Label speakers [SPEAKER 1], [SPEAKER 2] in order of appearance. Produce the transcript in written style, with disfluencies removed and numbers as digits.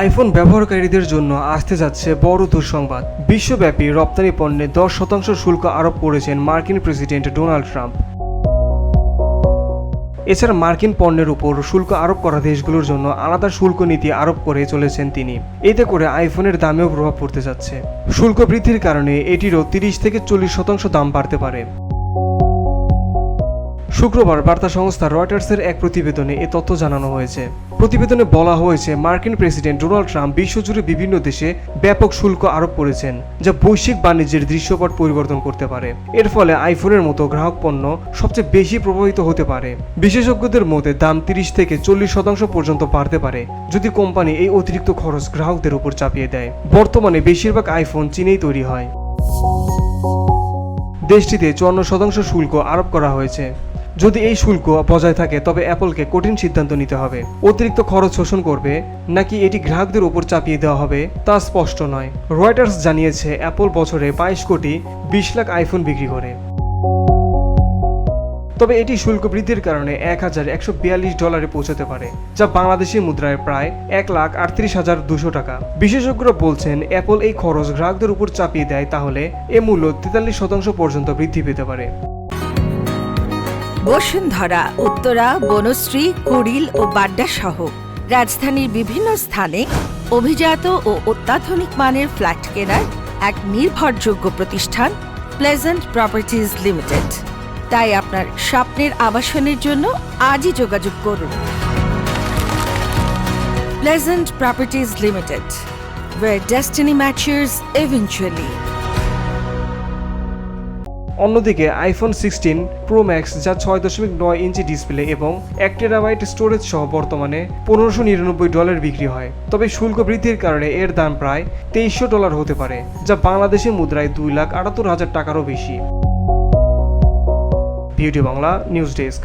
[SPEAKER 1] IPhone ব্যবহারকারীদের জন্য আসতে যাচ্ছে বড় দুঃসংবাদ। বিশ্বব্যাপী রপ্তানি পণ্যে 10% শুল্ক আরোপ করেছেন মার্কিন প্রেসিডেন্ট ডোনাল্ড ট্রাম্প। এছাড়া মার্কিন পণ্যের উপর শুল্ক আরোপ করা দেশগুলোর জন্য আলাদা শুল্ক নীতি আরোপ করে চলেছেন তিনি। এতে করে আইফোনের দামেও প্রভাব পড়তে যাচ্ছে। শুল্ক বৃদ্ধির কারণে এটিরও 30 থেকে 40% দাম বাড়তে পারে। শুক্রবার বার্তা সংস্থা রয়টার্সের এক প্রতিবেদনে এ তথ্য জানানো হয়েছে। প্রতিবেদনে বলা হয়েছে, মার্কিন প্রেসিডেন্ট ডোনাল্ড ট্রাম্প বিশ্বজুড়ে বিভিন্ন দেশে ব্যাপক শুল্ক আরোপ করেছেন, যা বৈশ্বিক বাণিজ্যের দৃশ্যপট পরিবর্তন করতে পারে। এর ফলে আইফোনের মতো গ্রাহক পণ্য সবচেয়ে বেশি প্রভাবিত হতে পারে। বিশেষজ্ঞদের মতে দাম 30 থেকে 40% পর্যন্ত বাড়তে পারে যদি কোম্পানি এই অতিরিক্ত খরচ গ্রাহকদের উপর চাপিয়ে দেয়। বর্তমানে বেশিরভাগ আইফোন চীনেই তৈরি হয়। দেশটিতে 54% শুল্ক আরোপ করা হয়েছে। যদি এই শুল্ক বজায় থাকে তবে অ্যাপলকে কঠিন সিদ্ধান্ত নিতে হবে। অতিরিক্ত খরচ শোষণ করবে নাকি এটি গ্রাহকদের উপর চাপিয়ে দেওয়া হবে তা স্পষ্ট নয়। রয়টার্স জানিয়েছে, অ্যাপল বছরে 22 কোটি 20 লাখ আইফোন বিক্রি করে। তবে এটি শুল্ক বৃদ্ধির কারণে $1142 পৌঁছতে পারে, যা বাংলাদেশি মুদ্রায় প্রায় 1,38,200 টাকা। বিশেষজ্ঞরা বলছেন, অ্যাপল এই খরচ গ্রাহকদের উপর চাপিয়ে দেয় তাহলে এ মূল্য 43% পর্যন্ত বৃদ্ধি পেতে পারে।
[SPEAKER 2] বসুন্ধরা, উত্তরা, বনশ্রী, কুড়িল ও বাড্ডা সহ রাজধানীর বিভিন্ন স্থানে অভিজাত ও অত্যাধুনিক মানের ফ্ল্যাট কেনার এক নির্ভরযোগ্য প্রতিষ্ঠান প্লেজেন্ট প্রপার্টিজ লিমিটেড। তাই আপনার স্বপ্নের আবাসনের জন্য আজই যোগাযোগ করুন। Pleasant properties limited, where destiny matches eventually.
[SPEAKER 1] অন্যদিকে আইফোন 16 প্রো ম্যাক্স, যা 6.9 ইঞ্চি ডিসপ্লে এবং 1 টেরাবাইট স্টোরেজ সহ বর্তমানে $1599 বিক্রি হয়। তবে শুল্ক বৃদ্ধির কারণে এর দাম প্রায় $2300 হতে পারে, যা বাংলাদেশি মুদ্রায় 2,78,000 টাকারও বেশি। Beauty Bangla news desk.